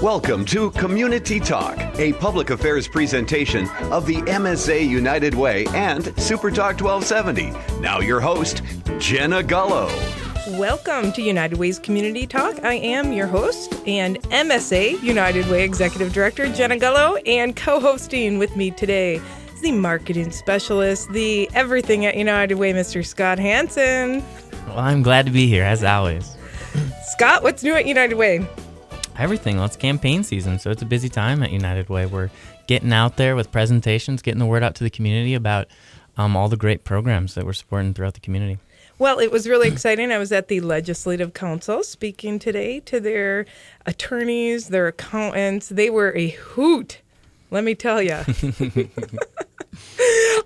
Welcome to Community Talk, a public affairs presentation of the MSA United Way and Super Talk 1270. Now your host, Jenna Gullo. Welcome to United Way's Community Talk. I am your host and MSA United Way Executive Director, Jenna Gullo, and co-hosting with me today is the marketing specialist, the everything at United Way, Mr. Scott Hansen. Well, I'm glad to be here, as always. Scott, what's new at United Way? Everything. Well, it's campaign season, so it's a busy time at United Way. We're getting out there with presentations, getting the word out to the community about all the great programs that we're supporting throughout the community. Well, it was really exciting. I was at the Legislative Council speaking today to their attorneys, their accountants. They were a hoot, let me tell you.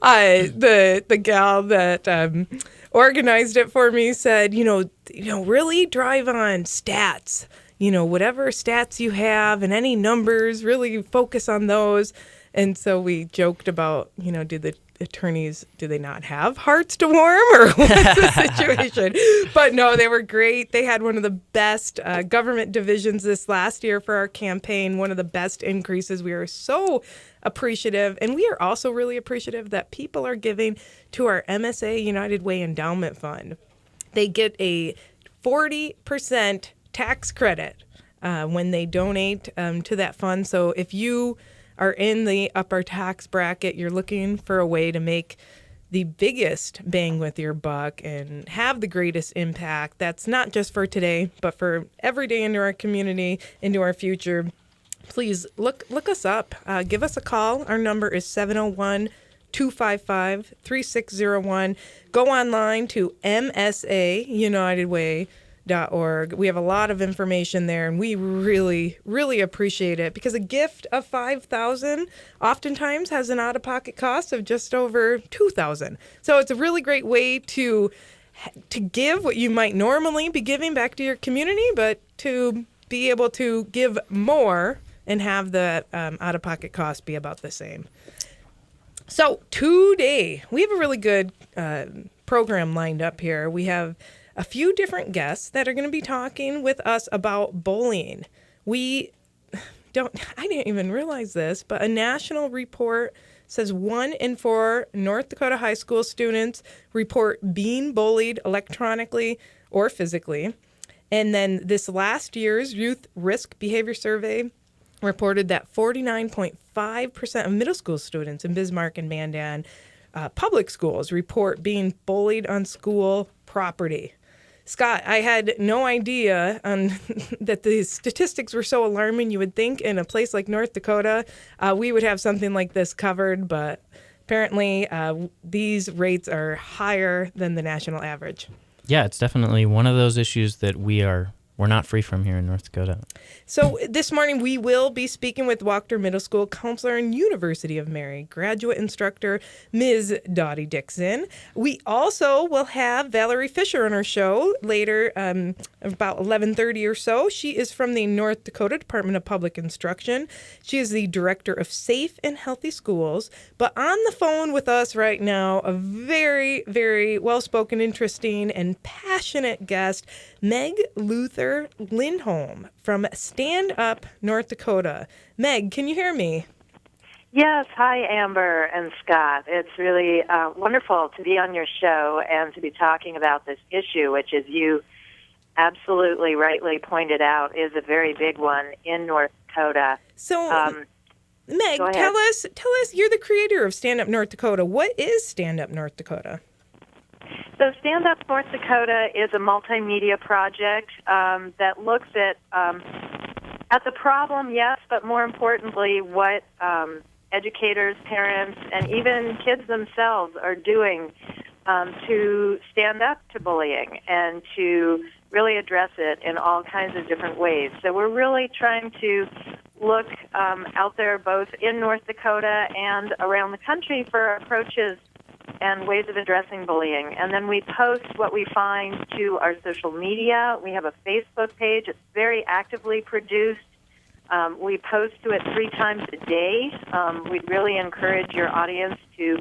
The gal that organized it for me said, really drive on stats. Whatever stats you have and any numbers, really focus on those. And so we joked about, do the attorneys, do they not have hearts to warm, or what's the situation? But no, they were great. They had one of the best government divisions this last year for our campaign, one of the best increases. We are so appreciative. And we are also really appreciative that people are giving to our MSA United Way Endowment Fund. They get a 40% tax credit when they donate to that fund. So if you are in the upper tax bracket, you're looking for a way to make the biggest bang with your buck and have the greatest impact. That's not just for today, but for every day into our community, into our future. Please look us up. Give us a call. Our number is 701-255-3601. Go online to msaunitedway.org. We have a lot of information there, and we really, really appreciate it because a gift of $5,000 oftentimes has an out-of-pocket cost of just over $2,000. So it's a really great way to give what you might normally be giving back to your community, but to be able to give more and have the out-of-pocket cost be about the same. So today, we have a really good program lined up here. We have a few different guests that are going to be talking with us about bullying. I didn't even realize this, but a national report says 1 in 4 North Dakota high school students report being bullied electronically or physically. And then this last year's Youth Risk Behavior Survey reported that 49.5% of middle school students in Bismarck and Mandan public schools report being bullied on school property. Scott, I had no idea that the statistics were so alarming. You would think in a place like North Dakota, we would have something like this covered, but apparently these rates are higher than the national average. Yeah, it's definitely one of those issues that we're not free from here in North Dakota. So this morning we will be speaking with Wachter Middle School counselor and University of Mary graduate instructor, Ms. Dottie Dixon. We also will have Valerie Fisher on our show later, about 11:30 or so. She is from the North Dakota Department of Public Instruction. She is the director of Safe and Healthy Schools. But on the phone with us right now, a very, very well-spoken, interesting, and passionate guest, Meg Luther Lindholm from Stand Up North Dakota. Meg, can you hear me? Yes. Hi, Amber and Scott. It's really wonderful to be on your show and to be talking about this issue, which, as you absolutely rightly pointed out, is a very big one in North Dakota. So, Meg, tell us, you're the creator of Stand Up North Dakota. What is Stand Up North Dakota? So Stand Up North Dakota is a multimedia project that looks at the problem, yes, but more importantly, what educators, parents, and even kids themselves are doing to stand up to bullying and to really address it in all kinds of different ways. So we're really trying to look out there both in North Dakota and around the country for approaches and ways of addressing bullying. And then we post what we find to our social media. We have a Facebook page. It's very actively produced. We post to it 3 times a day. We'd really encourage your audience to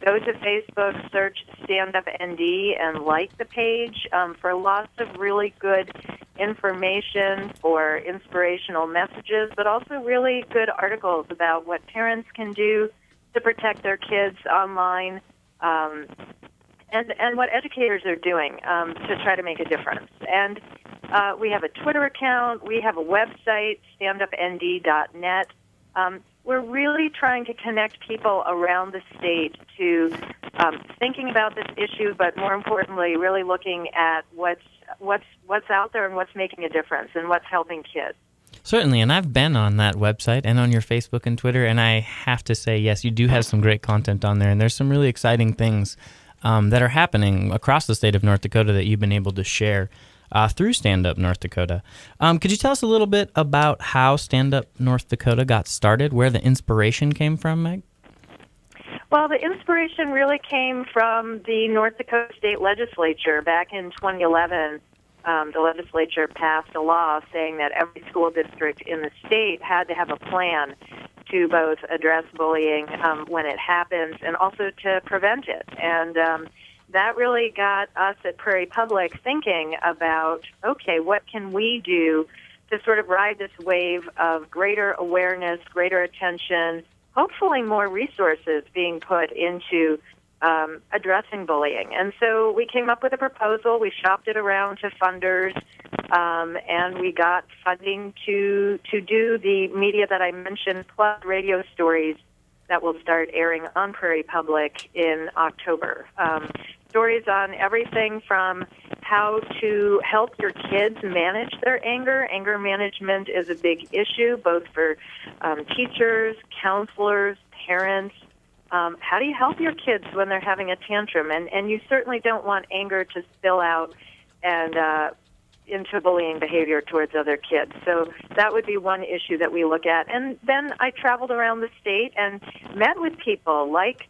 go to Facebook, search Stand Up ND, and like the page for lots of really good information, for inspirational messages, but also really good articles about what parents can do to protect their kids online, and what educators are doing to try to make a difference. And we have a Twitter account. We have a website, standupnd.net. We're really trying to connect people around the state to thinking about this issue, but more importantly, really looking at what's out there and what's making a difference and what's helping kids. Certainly, and I've been on that website and on your Facebook and Twitter, and I have to say, yes, you do have some great content on there, and there's some really exciting things that are happening across the state of North Dakota that you've been able to share through Stand Up North Dakota. Could you tell us a little bit about how Stand Up North Dakota got started, where the inspiration came from, Meg? Well, the inspiration really came from the North Dakota State Legislature. Back in 2011, the legislature passed a law saying that every school district in the state had to have a plan to both address bullying when it happens and also to prevent it. And that really got us at Prairie Public thinking about, okay, what can we do to sort of ride this wave of greater awareness, greater attention, hopefully more resources being put into addressing bullying. And so we came up with a proposal. We shopped it around to funders, and we got funding to do the media that I mentioned, plus radio stories that will start airing on Prairie Public in October. Stories on everything from how to help your kids manage their anger. Anger management is a big issue, both for teachers, counselors, parents. How do you help your kids when they're having a tantrum? And you certainly don't want anger to spill out and into bullying behavior towards other kids. So that would be one issue that we look at. And then I traveled around the state and met with people like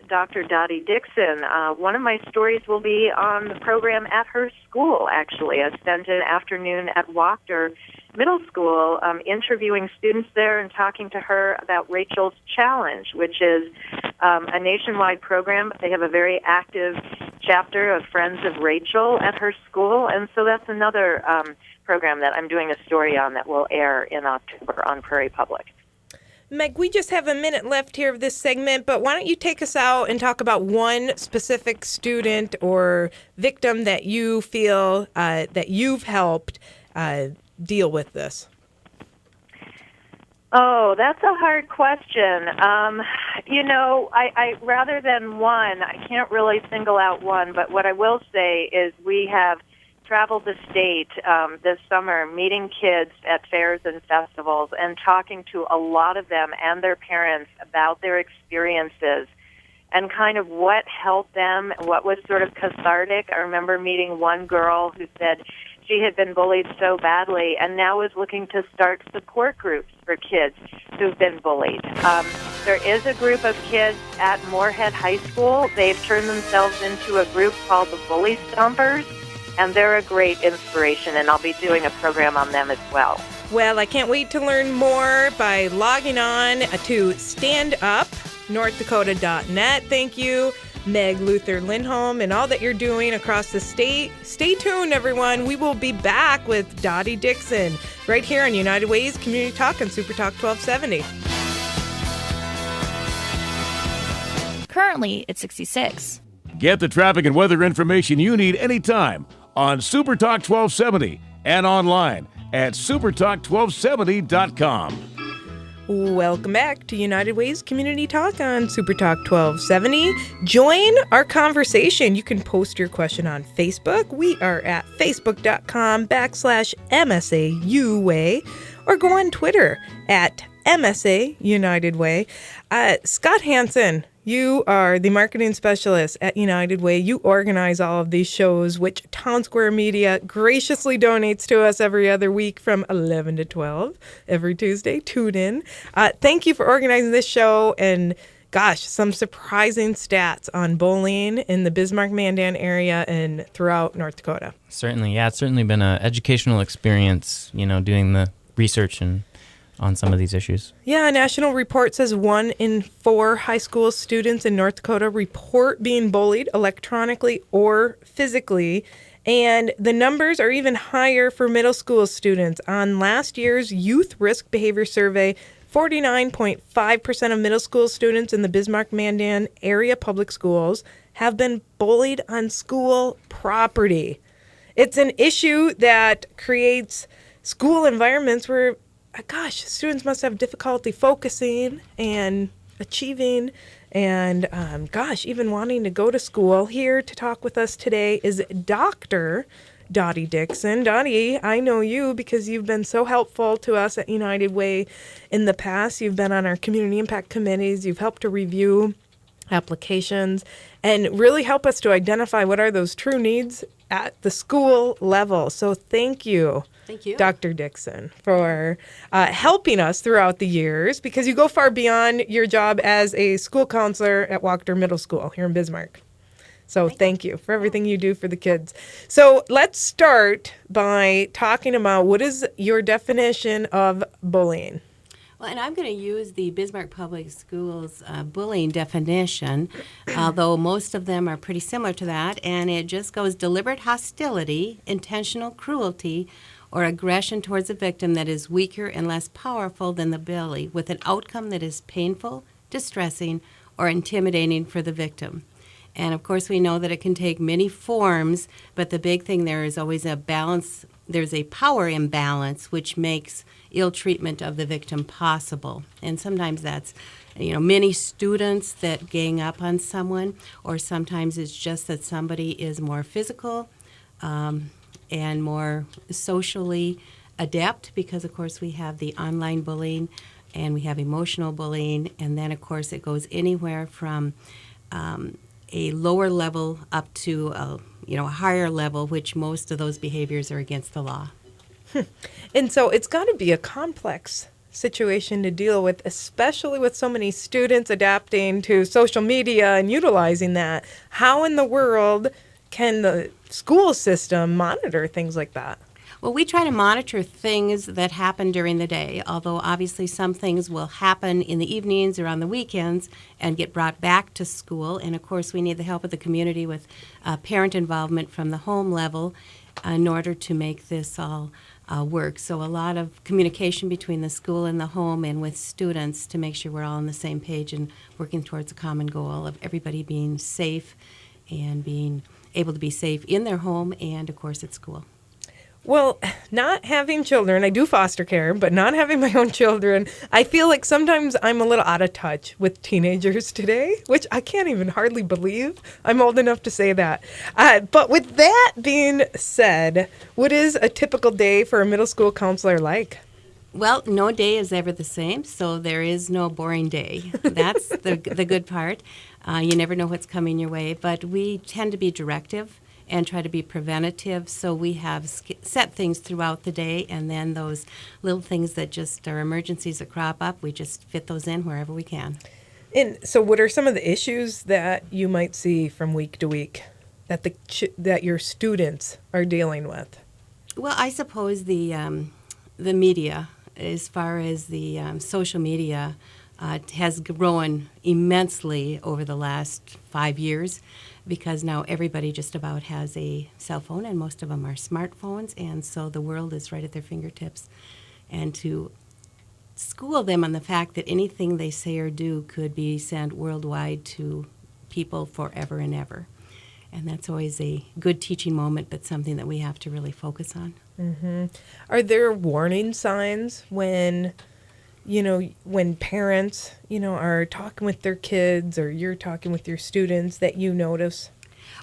Dr. Dottie Dixon. One of my stories will be on the program at her school, actually. I spent an afternoon at Wachter Middle School interviewing students there and talking to her about Rachel's Challenge, which is a nationwide program, but they have a very active chapter of Friends of Rachel at her school. And so that's another program that I'm doing a story on that will air in October on Prairie Public. Meg, we just have a minute left here of this segment, but why don't you take us out and talk about one specific student or victim that you feel that you've helped deal with this? Oh, that's a hard question. I rather than one, I can't really single out one, but what I will say is we have traveled the state this summer, meeting kids at fairs and festivals and talking to a lot of them and their parents about their experiences and kind of what helped them, what was sort of cathartic. I remember meeting one girl who said she had been bullied so badly and now is looking to start support groups for kids who've been bullied. There is a group of kids at Moorhead High School. They've turned themselves into a group called the Bully Stompers, and they're a great inspiration, and I'll be doing a program on them as well. Well, I can't wait to learn more by logging on to standupnorthdakota.net. Thank you, Meg Luther Lindholm, and all that you're doing across the state. Stay tuned, everyone. We will be back with Dottie Dixon right here on United Way's Community Talk on Super Talk 1270. Currently, it's 66. Get the traffic and weather information you need anytime on Super Talk 1270 and online at supertalk1270.com. Welcome back to United Way's Community Talk on Super Talk 1270. Join our conversation. You can post your question on Facebook. We are at facebook.com/MSAUway, or go on Twitter at MSA United Way. Scott Hansen, you are the marketing specialist at United Way. You organize all of these shows, which Town Square Media graciously donates to us every other week from 11 to 12 every Tuesday. Tune in. Thank you for organizing this show. And gosh, some surprising stats on bullying in the Bismarck-Mandan area and throughout North Dakota. Certainly, yeah. It's certainly been an educational experience, doing the research and on some of these issues. Yeah, a national report says 1 in 4 high school students in North Dakota report being bullied electronically or physically. And the numbers are even higher for middle school students. On last year's Youth Risk Behavior Survey, 49.5% of middle school students in the Bismarck-Mandan area public schools have been bullied on school property. It's an issue that creates school environments where, gosh, students must have difficulty focusing and achieving and, even wanting to go to school. Here to talk with us today is Dr. Dottie Dixon. Dottie, I know you because you've been so helpful to us at United Way in the past. You've been on our community impact committees. You've helped to review applications and really help us to identify what are those true needs at the school level. So thank you. Thank you, Dr. Dixon, for helping us throughout the years, because you go far beyond your job as a school counselor at Wachter Middle School here in Bismarck. So thank you for everything you do for the kids. So let's start by talking about what is your definition of bullying? Well, and I'm going to use the Bismarck Public Schools bullying definition, although most of them are pretty similar to that, and it just goes deliberate hostility, intentional cruelty, or aggression towards a victim that is weaker and less powerful than the bully, with an outcome that is painful, distressing, or intimidating for the victim. And of course, we know that it can take many forms, but the big thing there is always a balance. There's a power imbalance which makes ill treatment of the victim possible. And sometimes that's, many students that gang up on someone, or sometimes it's just that somebody is more physical and more socially adept, because of course we have the online bullying and we have emotional bullying, and then of course it goes anywhere from a lower level up to a higher level, which most of those behaviors are against the law. And so it's got to be a complex situation to deal with, especially with so many students adapting to social media and utilizing that. How in the world can the school system monitor things like that? Well, we try to monitor things that happen during the day, although obviously some things will happen in the evenings or on the weekends and get brought back to school. And of course, we need the help of the community with parent involvement from the home level in order to make this all work. So a lot of communication between the school and the home and with students to make sure we're all on the same page and working towards a common goal of everybody being safe and being able to be safe in their home and, of course, at school. Well, not having children, I do foster care, but not having my own children, I feel like sometimes I'm a little out of touch with teenagers today, which I can't even hardly believe I'm old enough to say that. But with that being said, what is a typical day for a middle school counselor like? Well, no day is ever the same, so there is no boring day. That's the good part. You never know what's coming your way, but we tend to be directive and try to be preventative. So we have set things throughout the day, and then those little things that just are emergencies that crop up, we just fit those in wherever we can. And so what are some of the issues that you might see from week to week that that your students are dealing with? Well, I suppose the media, as far as the social media, has grown immensely over the last 5 years, because now everybody just about has a cell phone, and most of them are smartphones, and so the world is right at their fingertips. And to school them on the fact that anything they say or do could be sent worldwide to people forever and ever. And that's always a good teaching moment, but something that we have to really focus on. Mm-hmm. Are there warning signs when parents, are talking with their kids, or you're talking with your students, that you notice?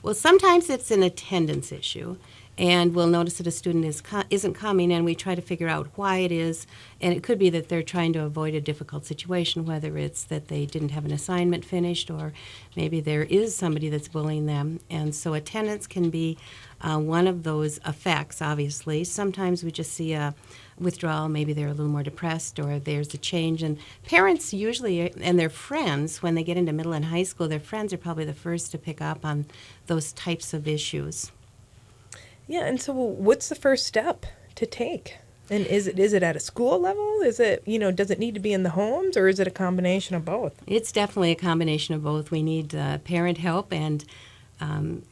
Well, sometimes it's an attendance issue, and we'll notice that a student isn't coming, and we try to figure out why it is. And it could be that they're trying to avoid a difficult situation, whether it's that they didn't have an assignment finished, or maybe there is somebody that's bullying them. And so attendance can be one of those effects, obviously. Sometimes we just see a withdrawal, maybe they're a little more depressed, or there's a change. And parents usually, and their friends, when they get into middle and high school, their friends are probably the first to pick up on those types of issues. Yeah, and so what's the first step to take? And is it at a school level? Is it, does it need to be in the homes, or is it a combination of both? It's definitely a combination of both. We need parent help and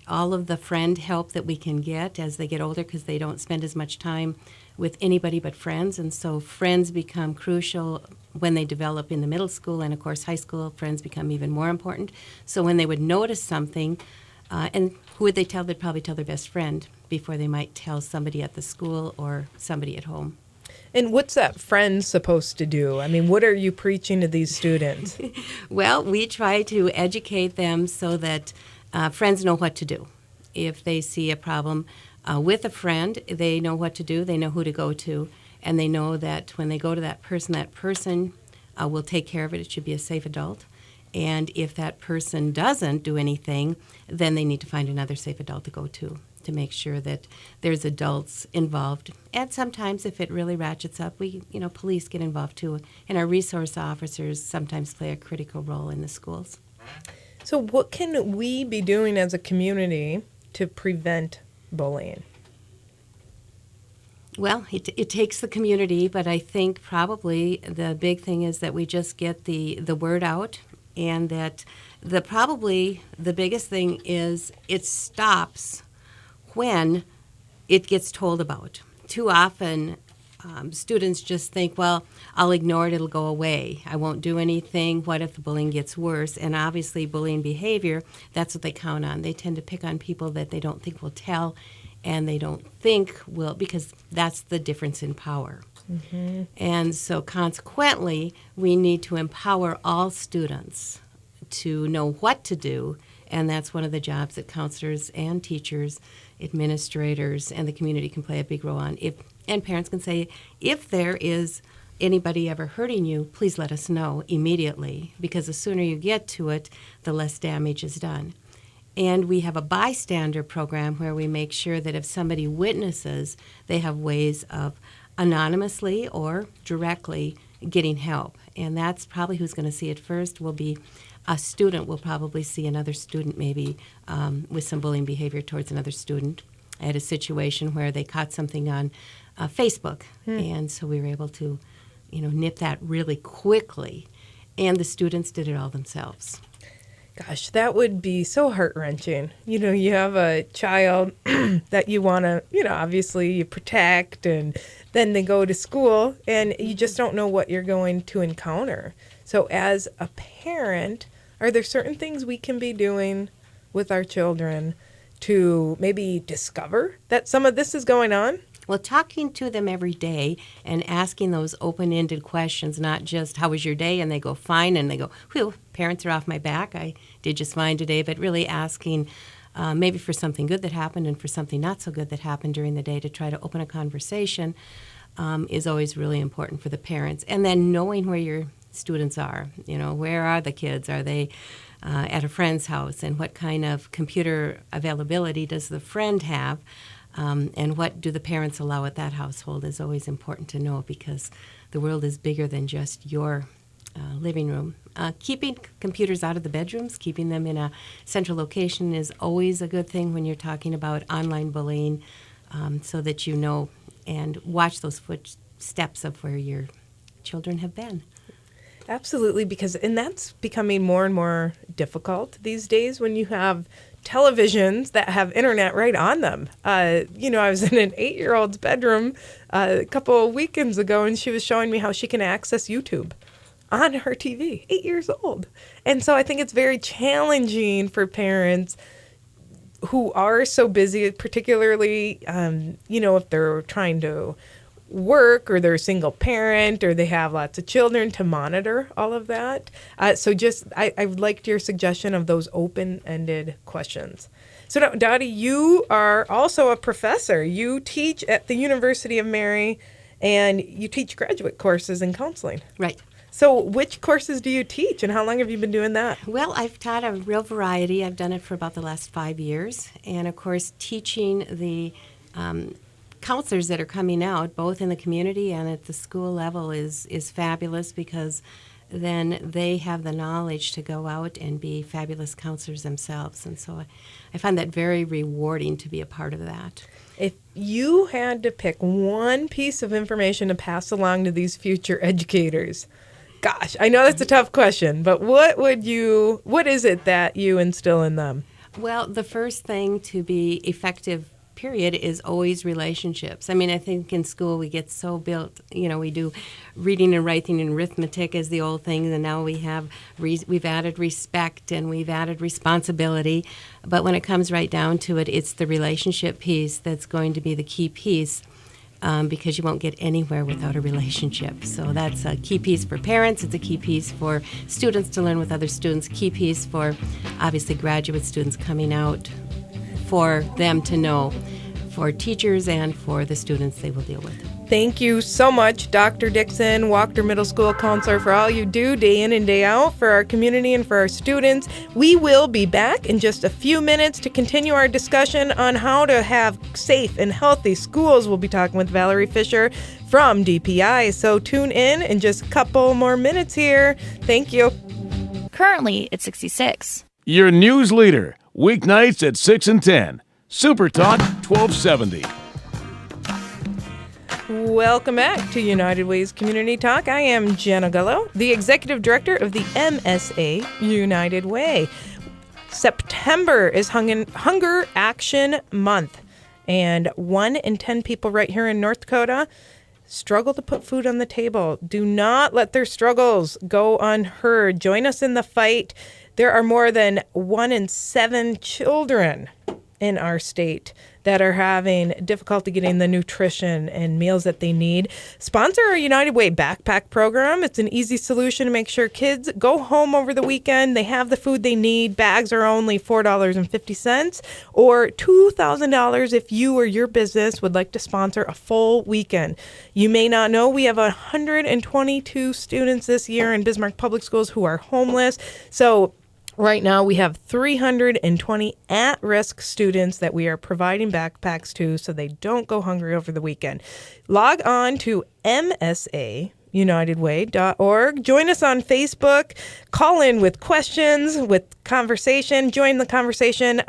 all of the friend help that we can get as they get older, because they don't spend as much time with anybody but friends. And so friends become crucial when they develop in the middle school, and of course high school friends become even more important. So when they would notice something, and who would they tell? They'd probably tell their best friend before they might tell somebody at the school or somebody at home. And what's that friend supposed to do? I mean, what are you preaching to these students? Well, we try to educate them so that friends know what to do. If they see a problem with a friend, they know what to do, they know who to go to, and they know that when they go to that person will take care of it. It should be a safe adult. And if that person doesn't do anything, then they need to find another safe adult to go to make sure that there's adults involved. And sometimes if it really ratchets up, police get involved too. And our resource officers sometimes play a critical role in the schools. So what can we be doing as a community to prevent bullying? Well, it takes the community, but I think probably the big thing is that we just get the word out, and that probably the biggest thing is it stops when it gets told about. Too often, students just think, well, I'll ignore it, it'll go away. I won't do anything. What if the bullying gets worse? And obviously, bullying behavior, that's what they count on. They tend to pick on people that they don't think will tell, and they don't think will, because that's the difference in power. Mm-hmm. And so consequently, we need to empower all students to know what to do, and that's one of the jobs that counselors and teachers, administrators, and the community can play a big role on. And parents can say, if there is anybody ever hurting you, please let us know immediately, because the sooner you get to it, the less damage is done. And we have a bystander program where we make sure that if somebody witnesses, they have ways of anonymously or directly getting help. And that's probably who's going to see it first will be a student will probably see another student maybe with some bullying behavior towards another student. I had a situation where they caught something on Facebook, and so we were able to, nip that really quickly. And the students did it all themselves. Gosh, that would be so heart-wrenching. You have a child that you want to, obviously you protect, and then they go to school, and you just don't know what you're going to encounter. So as a parent, are there certain things we can be doing with our children to maybe discover that some of this is going on? Well, talking to them every day and asking those open-ended questions, not just, how was your day? And they go, fine. And they go, whew, parents are off my back. I did just fine today. But really asking maybe for something good that happened and for something not so good that happened during the day to try to open a conversation is always really important for the parents. And then knowing where your students are. Where are the kids? Are they at a friend's house? And what kind of computer availability does the friend have? And what do the parents allow at that household is always important to know, because the world is bigger than just your living room. Keeping computers out of the bedrooms, keeping them in a central location is always a good thing when you're talking about online bullying, so that you know and watch those footsteps of where your children have been. Absolutely, and that's becoming more and more difficult these days when you have televisions that have internet right on them. I was in an 8-year-old's bedroom a couple of weekends ago, and she was showing me how she can access YouTube on her TV, 8 years old. And so I think it's very challenging for parents who are so busy, particularly, if they're trying to work or they're a single parent or they have lots of children, to monitor all of that. I liked your suggestion of those open-ended questions. So now, Dottie, you are also a professor. You teach at the University of Mary, and you teach graduate courses in counseling. Right. So which courses do you teach, and how long have you been doing that? Well, I've taught a real variety. I've done it for about the last 5 years. And, of course, teaching the counselors that are coming out, both in the community and at the school level, is fabulous, because then they have the knowledge to go out and be fabulous counselors themselves. And so I find that very rewarding to be a part of that. If you had to pick one piece of information to pass along to these future educators, gosh, I know that's a tough question, but what is it that you instill in them? Well, the first thing to be effective, period, is always relationships. I mean, I think in school we get so built, we do reading and writing and arithmetic as the old thing, and now we've added respect and we've added responsibility. But when it comes right down to it, it's the relationship piece that's going to be the key piece. Because you won't get anywhere without a relationship. So that's a key piece for parents. It's a key piece for students to learn with other students. Key piece for, obviously, graduate students coming out, for them to know, for teachers and for the students they will deal with. Thank you so much, Dr. Dixon, Wachter Middle School counselor, for all you do day in and day out for our community and for our students. We will be back in just a few minutes to continue our discussion on how to have safe and healthy schools. We'll be talking with Valerie Fisher from DPI. So tune in just a couple more minutes here. Thank you. Currently, it's 66. Your news leader, weeknights at 6 and 10. Super Talk 1270. Welcome back to United Way's Community Talk. I am Jenna Gullo, the Executive Director of the MSA United Way. September is Hunger Action Month, and 1 in 10 people right here in North Dakota struggle to put food on the table. Do not let their struggles go unheard. Join us in the fight. There are more than 1 in 7 children in our state that are having difficulty getting the nutrition and meals that they need. Sponsor our United Way backpack program. It's an easy solution to make sure kids go home over the weekend. They have the food they need. Bags are only $4.50 or $2,000 if you or your business would like to sponsor a full weekend. You may not know we have 122 students this year in Bismarck Public Schools who are homeless. So right now, we have 320 at-risk students that we are providing backpacks to so they don't go hungry over the weekend. Log on to msaunitedway.org. Join us on Facebook. Call in with questions, with conversation. Join the conversation.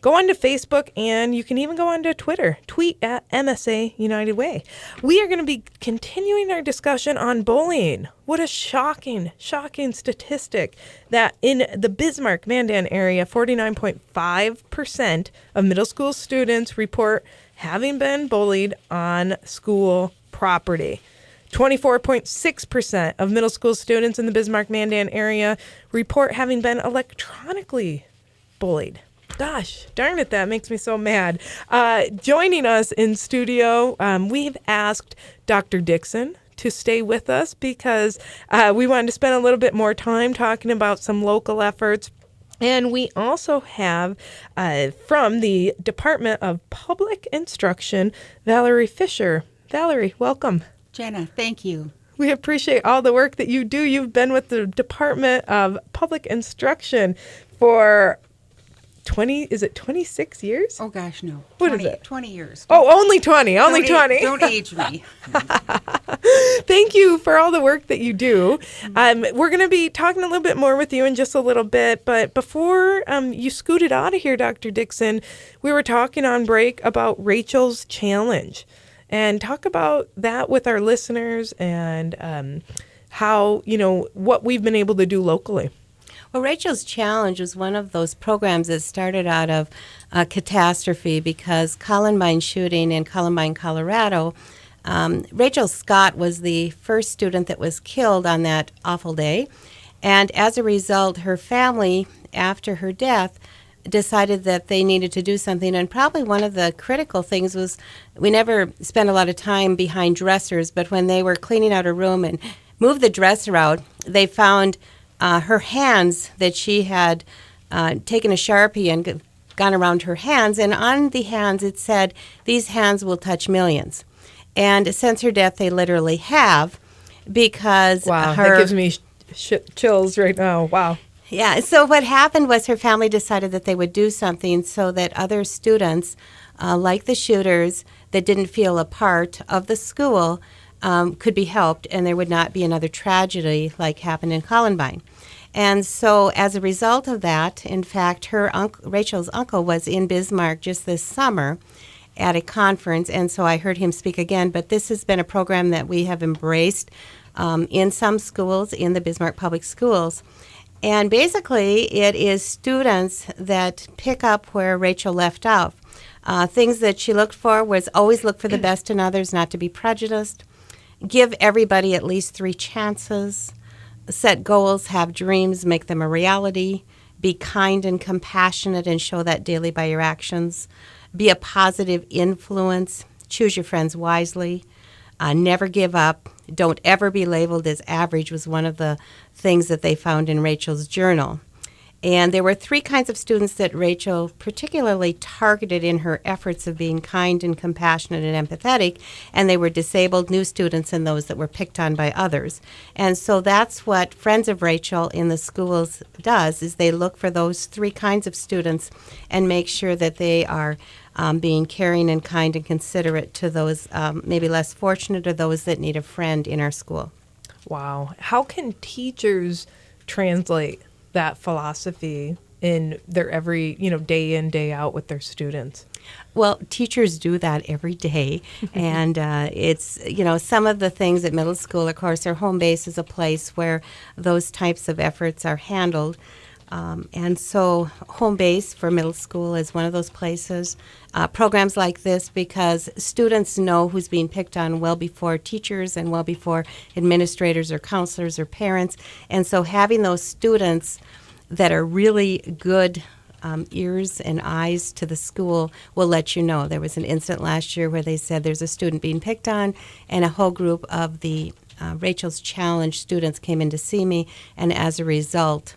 Go on to Facebook, and you can even go on to Twitter. Tweet at MSA United Way. We are going to be continuing our discussion on bullying. What a shocking statistic that in the Bismarck-Mandan area, 49.5% of middle school students report having been bullied on school property. 24.6% of middle school students in the Bismarck-Mandan area report having been electronically bullied. Gosh, darn it, that makes me so mad. Joining us in studio, we've asked Dr. Dixon to stay with us because we wanted to spend a little bit more time talking about some local efforts. And we also have from the Department of Public Instruction, Valerie Fisher. Valerie, welcome. Jenna, thank you. We appreciate all the work that you do. You've been with the Department of Public Instruction for 26 years? Oh, gosh, no. What 20, is it? 20 years. Oh, only 20. Only 20. Don't age me. Thank you for all the work that you do. We're going to be talking a little bit more with you in just a little bit. But before you scooted out of here, Dr. Dixon, we were talking on break about Rachel's Challenge. And talk about that with our listeners and how, what we've been able to do locally. Well, Rachel's Challenge was one of those programs that started out of a catastrophe because Columbine shooting in Columbine, Colorado, Rachel Scott was the first student that was killed on that awful day. And as a result, her family, after her death, decided that they needed to do something. And probably one of the critical things was we never spent a lot of time behind dressers, but when they were cleaning out her room and moved the dresser out, they found her hands that she had taken a Sharpie and gone around her hands. And on the hands it said, "These hands will touch millions." And since her death, they literally have, because wow, that gives me chills right now. Wow. Yeah, so what happened was her family decided that they would do something so that other students, like the shooters, that didn't feel a part of the school could be helped, and there would not be another tragedy like happened in Columbine. And so as a result of that, in fact, Rachel's uncle was in Bismarck just this summer at a conference, and so I heard him speak again. But this has been a program that we have embraced in some schools, in the Bismarck Public Schools. And basically, it is students that pick up where Rachel left off. Things that she looked for was always look for the best in others, not to be prejudiced, give everybody at least 3 chances, set goals, have dreams, make them a reality, be kind and compassionate and show that daily by your actions, be a positive influence, choose your friends wisely, never give up, don't ever be labeled as average was one of the things that they found in Rachel's journal. And there were 3 kinds of students that Rachel particularly targeted in her efforts of being kind and compassionate and empathetic, and they were disabled new students and those that were picked on by others. And so that's what Friends of Rachel in the schools does, is they look for those 3 kinds of students and make sure that they are being caring and kind and considerate to those maybe less fortunate or those that need a friend in our school. Wow. How can teachers translate that philosophy in their every, day in, day out with their students? Well, teachers do that every day, and it's, some of the things at middle school, of course, their home base is a place where those types of efforts are handled. And so home base for middle school is one of those places. Programs like this, because students know who's being picked on well before teachers and well before administrators or counselors or parents. And so having those students that are really good ears and eyes to the school will let you know. There was an incident last year where they said there's a student being picked on, and a whole group of the Rachel's Challenge students came in to see me, and as a result,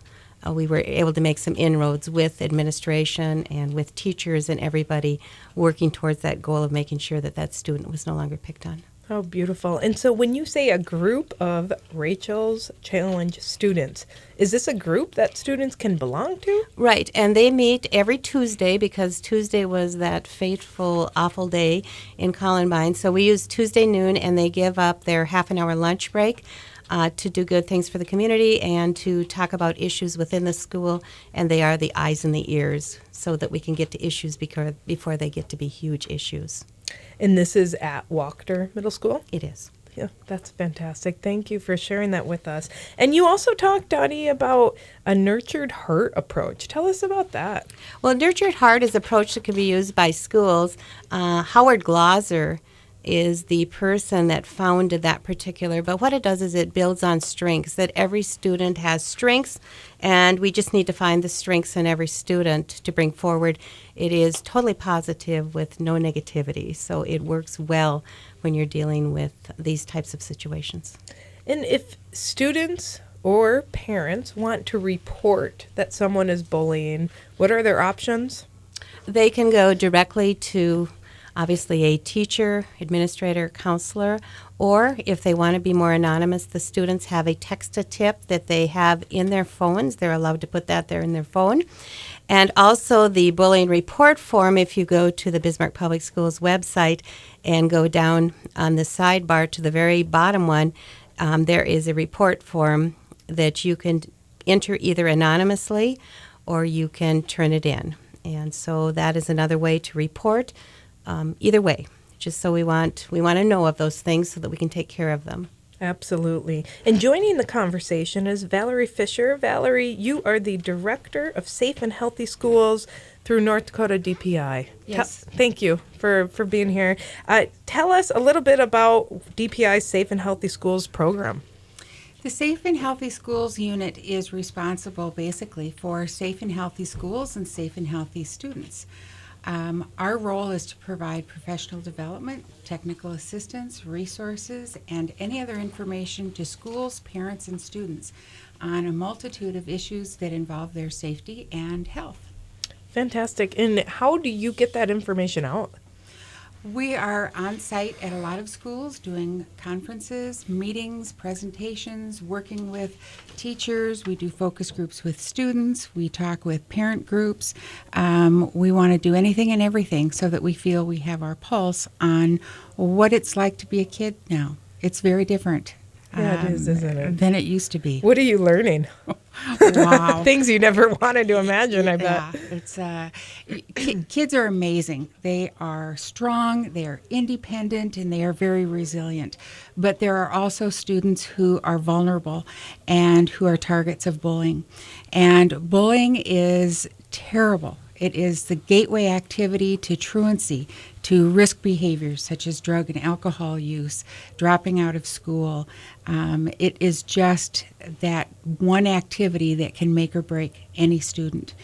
we were able to make some inroads with administration and with teachers and everybody working towards that goal of making sure that that student was no longer picked on. Oh, beautiful. And so when you say a group of Rachel's Challenge students, is this a group that students can belong to? Right, and they meet every Tuesday because Tuesday was that fateful, awful day in Columbine. So we use Tuesday noon, and they give up their half-an-hour lunch break to do good things for the community and to talk about issues within the school, and they are the eyes and the ears so that we can get to issues before they get to be huge issues. And this is at Wachter Middle School? It is. Yeah, that's fantastic. Thank you for sharing that with us. And you also talked, Dottie, about a nurtured heart approach. Tell us about that. Well, nurtured heart is an approach that can be used by schools. Howard Glauser is the person that founded that particular, but what it does is it builds on strengths, that every student has strengths, and we just need to find the strengths in every student to bring forward. It is totally positive with no negativity, so it works well when you're dealing with these types of situations. And if students or parents want to report that someone is bullying, what are their options? They can go directly to obviously a teacher, administrator, counselor, or if they want to be more anonymous, the students have a text-a-tip that they have in their phones. They're allowed to put that there in their phone. And also the bullying report form, if you go to the Bismarck Public Schools website and go down on the sidebar to the very bottom one, there is a report form that you can enter either anonymously or you can turn it in. And so that is another way to report. Either way, just so we want to know of those things so that we can take care of them. Absolutely. And joining the conversation is Valerie Fisher. Valerie, you are the Director of Safe and Healthy Schools through North Dakota DPI. Yes. Thank you for being here. Tell us a little bit about DPI's Safe and Healthy Schools program. The Safe and Healthy Schools unit is responsible basically for safe and healthy schools and safe and healthy students. Our role is to provide professional development, technical assistance, resources, and any other information to schools, parents, and students on a multitude of issues that involve their safety and health. Fantastic. And how do you get that information out? We are on site at a lot of schools doing conferences, meetings, presentations, working with teachers. We do focus groups with students. We talk with parent groups. We want to do anything and everything so that we feel we have our pulse on what it's like to be a kid now. It's very different. Yeah, it is, isn't it? Than it used to be. What are you learning? Wow. Things you never wanted to imagine, I bet. Yeah, it's kids are amazing. They are strong, they are independent, and they are very resilient. But there are also students who are vulnerable and who are targets of bullying. And bullying is terrible. It is the gateway activity to truancy, to risk behaviors such as drug and alcohol use, dropping out of school. It is just that one activity that can make or break any student.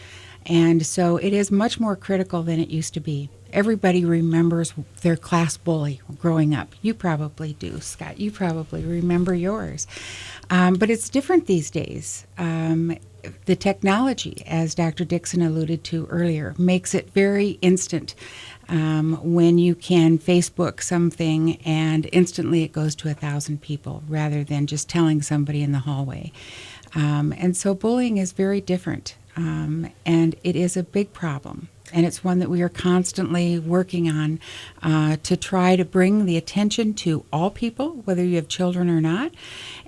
And so it is much more critical than it used to be. Everybody remembers their class bully growing up. You probably do, Scott. You probably remember yours. But it's different these days. The technology, as Dr. Dixon alluded to earlier, makes it very instant. When you can Facebook something and instantly it goes to 1,000 people rather than just telling somebody in the hallway. And so bullying is very different, and it is a big problem. And it's one that we are constantly working on to try to bring the attention to all people, whether you have children or not,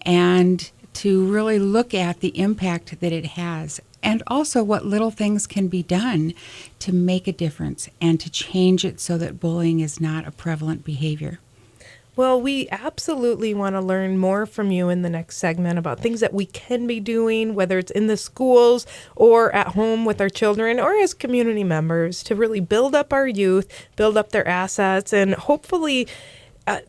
and to really look at the impact that it has, and also what little things can be done to make a difference and to change it so that bullying is not a prevalent behavior. Well, we absolutely want to learn more from you in the next segment about things that we can be doing, whether it's in the schools or at home with our children or as community members, to really build up our youth, build up their assets, and hopefully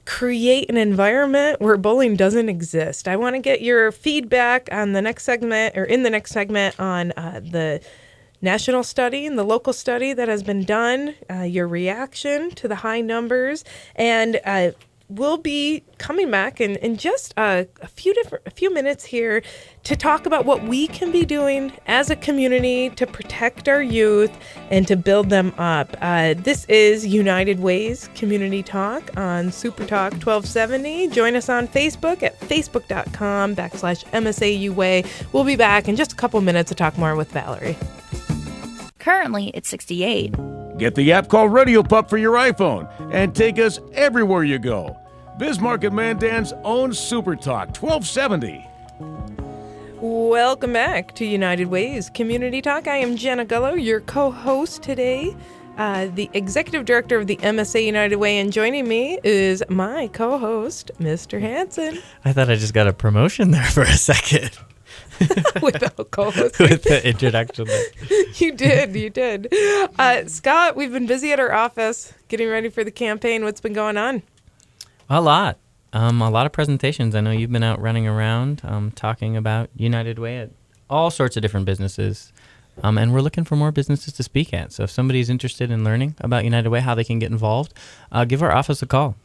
create an environment where bullying doesn't exist. I want to get your feedback on the next segment, or in the next segment, on the national study and the local study that has been done, your reaction to the high numbers, and we'll be coming back in just a few minutes here to talk about what we can be doing as a community to protect our youth and to build them up. This is United Way's Community Talk on Super Talk 1270. Join us on Facebook at facebook.com/MSAUway. We'll be back in just a couple minutes to talk more with Valerie. Currently, it's 68. Get the app called Radio Pup for your iPhone and take us everywhere you go. Bismarck and Mandan's own Super Talk 1270. Welcome back to United Way's Community Talk. I am Jenna Gullo, your co-host today, the Executive Director of the MSA United Way, and joining me is my co-host, Mr. Hanson. I thought I just got a promotion there for a second. Without co-host. With the introduction there. You did. Scott, we've been busy at our office getting ready for the campaign. What's been going on? A lot of presentations. I know you've been out running around talking about United Way at all sorts of different businesses. And we're looking for more businesses to speak at. So if somebody's interested in learning about United Way, how they can get involved, give our office a call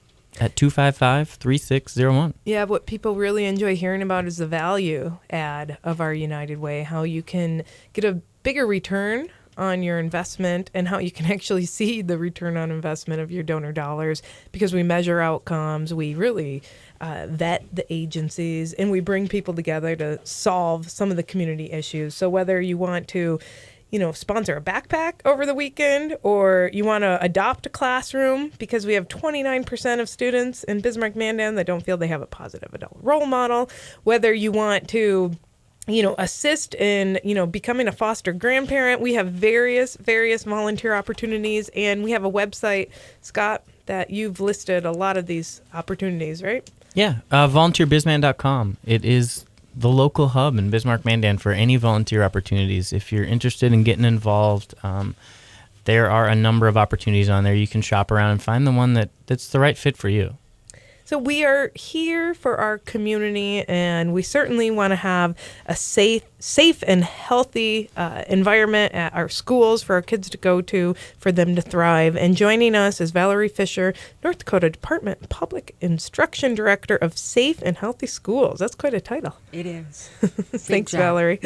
at 255-3601. Yeah, what people really enjoy hearing about is the value add of our United Way, how you can get a bigger return on your investment and how you can actually see the return on investment of your donor dollars, because we measure outcomes, we really vet the agencies, and we bring people together to solve some of the community issues. So whether you want to sponsor a backpack over the weekend, or you want to adopt a classroom, because we have 29% of students in Bismarck-Mandan that don't feel they have a positive adult role model, whether you want to assist in, becoming a foster grandparent. We have various volunteer opportunities, and we have a website, Scott, that you've listed a lot of these opportunities, right? Yeah, volunteerbisman.com. It is the local hub in Bismarck-Mandan for any volunteer opportunities. If you're interested in getting involved, there are a number of opportunities on there. You can shop around and find the one that's the right fit for you. So we are here for our community, and we certainly want to have a safe and healthy environment at our schools for our kids to go to, for them to thrive. And joining us is Valerie Fisher, North Dakota Department Public Instruction Director of Safe and Healthy Schools. That's quite a title. It is. Thanks, Valerie.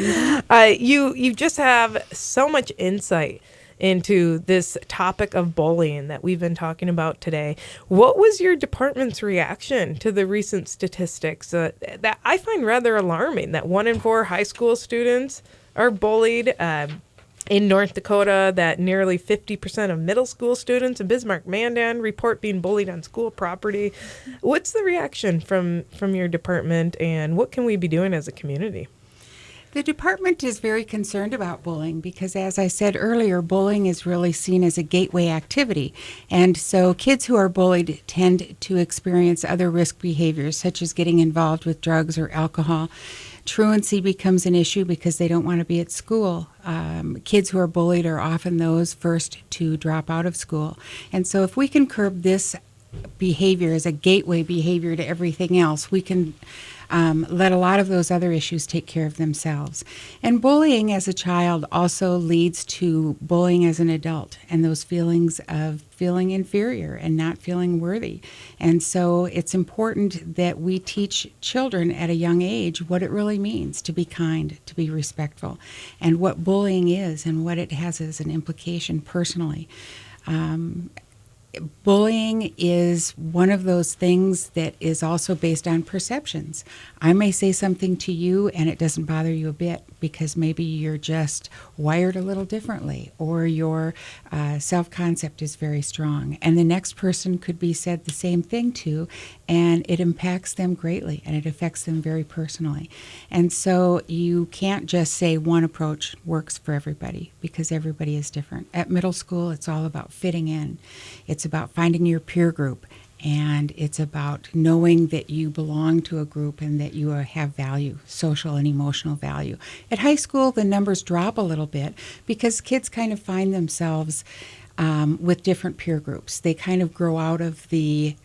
You just have so much insight into this topic of bullying that we've been talking about today. What was your department's reaction to the recent statistics that I find rather alarming, that 1 in 4 high school students are bullied in North Dakota, that nearly 50% of middle school students in Bismarck-Mandan report being bullied on school property? What's the reaction from your department, and what can we be doing as a community? The department is very concerned about bullying because, as I said earlier, bullying is really seen as a gateway activity. And so kids who are bullied tend to experience other risk behaviors, such as getting involved with drugs or alcohol. Truancy becomes an issue because they don't want to be at school. Kids who are bullied are often those first to drop out of school. And so if we can curb this behavior as a gateway behavior to everything else, we can let a lot of those other issues take care of themselves. And bullying as a child also leads to bullying as an adult and those feelings of feeling inferior and not feeling worthy. And so it's important that we teach children at a young age what it really means to be kind, to be respectful, and what bullying is and what it has as an implication personally. Bullying is one of those things that is also based on perceptions. I may say something to you and it doesn't bother you a bit because maybe you're just wired a little differently, or your self-concept is very strong. And the next person could be said the same thing to, and it impacts them greatly and it affects them very personally. And so you can't just say one approach works for everybody because everybody is different. At middle school, it's all about fitting in. It's about finding your peer group, and it's about knowing that you belong to a group and that you have value, social and emotional value. At high school, the numbers drop a little bit because kids kind of find themselves with different peer groups. They kind of grow out of the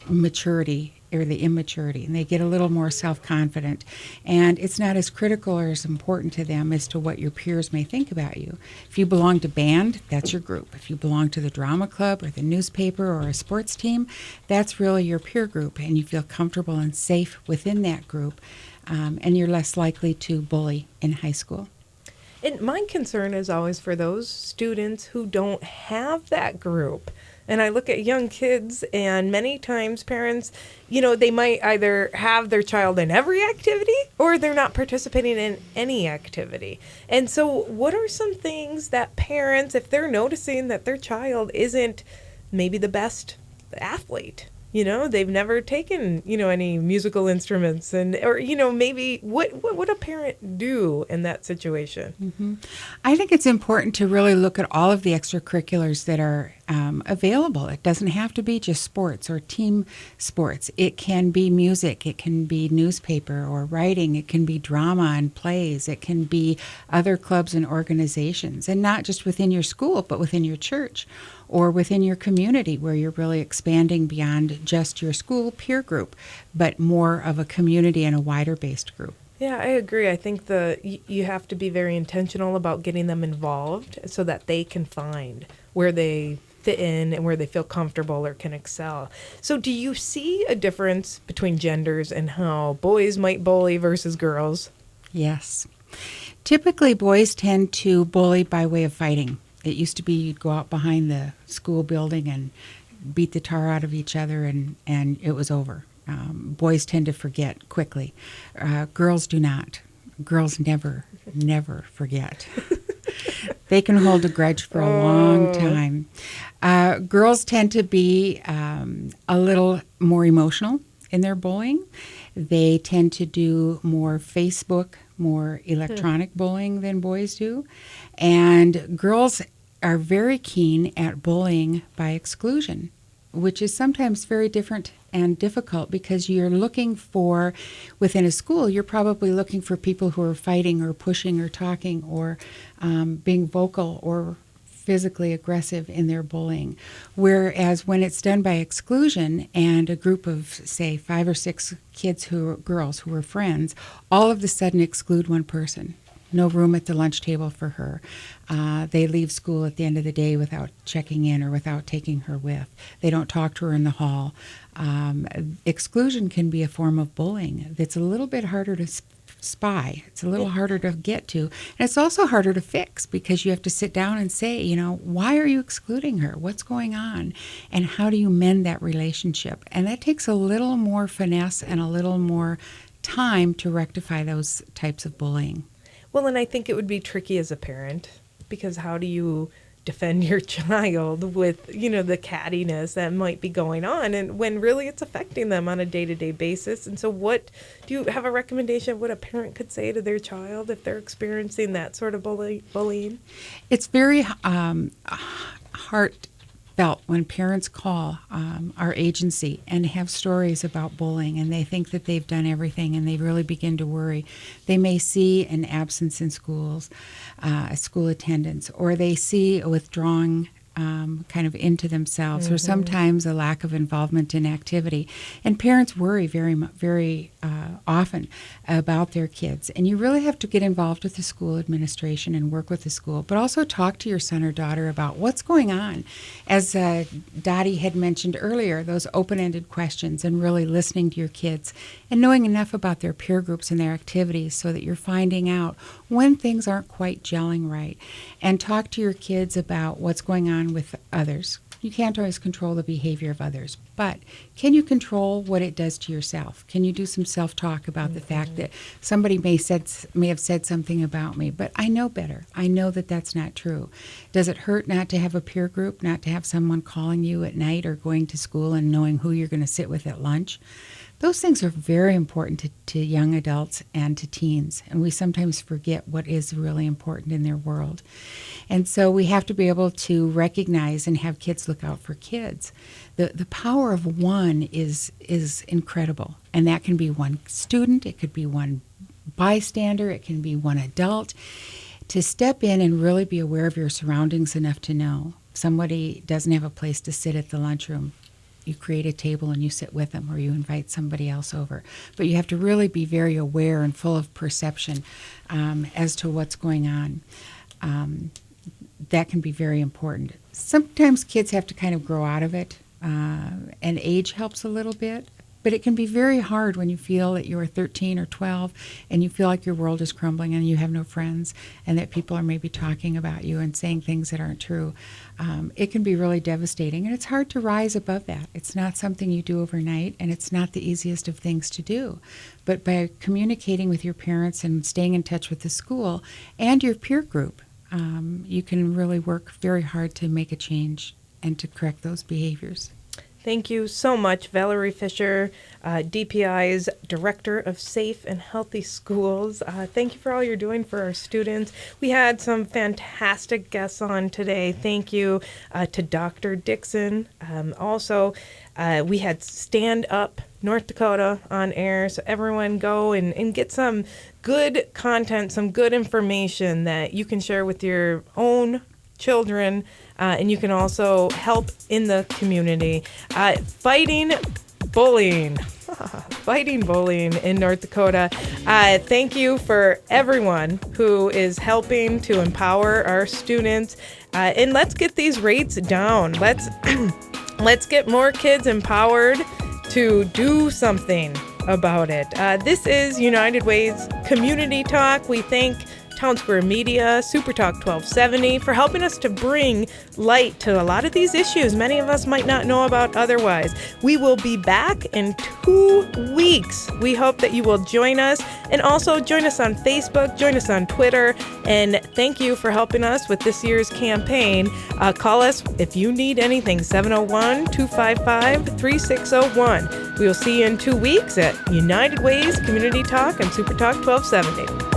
maturity or the immaturity, and they get a little more self-confident, and it's not as critical or as important to them as to what your peers may think about you. If you belong to band, that's your group. If you belong to the drama club or the newspaper or a sports team, that's really your peer group, and you feel comfortable and safe within that group, and you're less likely to bully in high school. And my concern is always for those students who don't have that group. And I look at young kids, and many times parents, they might either have their child in every activity or they're not participating in any activity. And so what are some things that parents, if they're noticing that their child isn't maybe the best athlete, they've never taken, any musical instruments, or maybe what would a parent do in that situation? Mm-hmm. I think it's important to really look at all of the extracurriculars that are available. It doesn't have to be just sports or team sports. It can be music. It can be newspaper or writing. It can be drama and plays. It can be other clubs and organizations, and not just within your school, but within your church or within your community, where you're really expanding beyond just your school peer group, but more of a community and a wider based group. Yeah, I agree. I think you have to be very intentional about getting them involved so that they can find where they fit in and where they feel comfortable or can excel. So do you see a difference between genders and how boys might bully versus girls? Yes. Typically, boys tend to bully by way of fighting. It used to be you'd go out behind the school building and beat the tar out of each other, and it was over. Boys tend to forget quickly. Girls do not. Girls never forget. They can hold a grudge for a long time. Girls tend to be a little more emotional in their bullying. They tend to do more Facebook, more electronic bullying than boys do. And girls are very keen at bullying by exclusion, which is sometimes very different and difficult because you're looking for, within a school, you're probably looking for people who are fighting or pushing or talking or being vocal or physically aggressive in their bullying. Whereas when it's done by exclusion and a group of, say, 5 or 6 girls who are friends, all of a sudden exclude one person. No room at the lunch table for her. They leave school at the end of the day without checking in or without taking her with. They don't talk to her in the hall. Exclusion can be a form of bullying that's a little bit harder to spy. It's a little harder to get to. And it's also harder to fix because you have to sit down and say, why are you excluding her? What's going on? And how do you mend that relationship? And that takes a little more finesse and a little more time to rectify those types of bullying. Well, and I think it would be tricky as a parent because how do you defend your child with, the cattiness that might be going on, and when really it's affecting them on a day-to-day basis. And so what do you have a recommendation of what a parent could say to their child if they're experiencing that sort of bullying? It's very heartfelt when parents call our agency and have stories about bullying, and they think that they've done everything, and they really begin to worry. They may see an absence in schools, school attendance, or they see a withdrawing kind of into themselves, or sometimes a lack of involvement in activity. And parents worry very often about their kids. And you really have to get involved with the school administration and work with the school, but also talk to your son or daughter about what's going on. As Dottie had mentioned earlier, those open-ended questions, and really listening to your kids and knowing enough about their peer groups and their activities so that you're finding out when things aren't quite gelling right. And talk to your kids about what's going on with others. You can't always control the behavior of others, but can you control what it does to yourself? Can you do some self-talk about the fact that somebody may have said something about me, but I know better. I know that that's not true. Does it hurt not to have a peer group, not to have someone calling you at night or going to school and knowing who you're going to sit with at lunch? Those things are very important to young adults and to teens, and we sometimes forget what is really important in their world. And so we have to be able to recognize and have kids look out for kids. The power of one is incredible, and that can be one student, it could be one bystander, it can be one adult. To step in and really be aware of your surroundings enough to know somebody doesn't have a place to sit at the lunchroom. You create a table and you sit with them, or you invite somebody else over. But you have to really be very aware and full of perception as to what's going on. That can be very important. Sometimes kids have to kind of grow out of it, and age helps a little bit. But it can be very hard when you feel that you're 13 or 12 and you feel like your world is crumbling and you have no friends, and that people are maybe talking about you and saying things that aren't true. It can be really devastating, and it's hard to rise above that. It's not something you do overnight, and it's not the easiest of things to do. But by communicating with your parents and staying in touch with the school and your peer group, you can really work very hard to make a change and to correct those behaviors. Thank you so much, Valerie Fisher, DPI's Director of Safe and Healthy Schools. Thank you for all you're doing for our students. We had some fantastic guests on today. Thank you to Dr. Dixon. Also, we had Stand Up North Dakota on air, so everyone go and get some good content, some good information that you can share with your own children, and you can also help in the community. Fighting bullying in North Dakota. Thank you for everyone who is helping to empower our students, and let's get these rates down. Let's get more kids empowered to do something about it. This is United Way's Community Talk. We thank Town Square Media, Super Talk 1270 for helping us to bring light to a lot of these issues many of us might not know about otherwise. We will be back in 2 weeks. We hope that you will join us, and also join us on Facebook, join us on Twitter, and thank you for helping us with this year's campaign. Call us if you need anything, 701-255-3601. We will see you in 2 weeks at United Way's Community Talk and Super Talk 1270.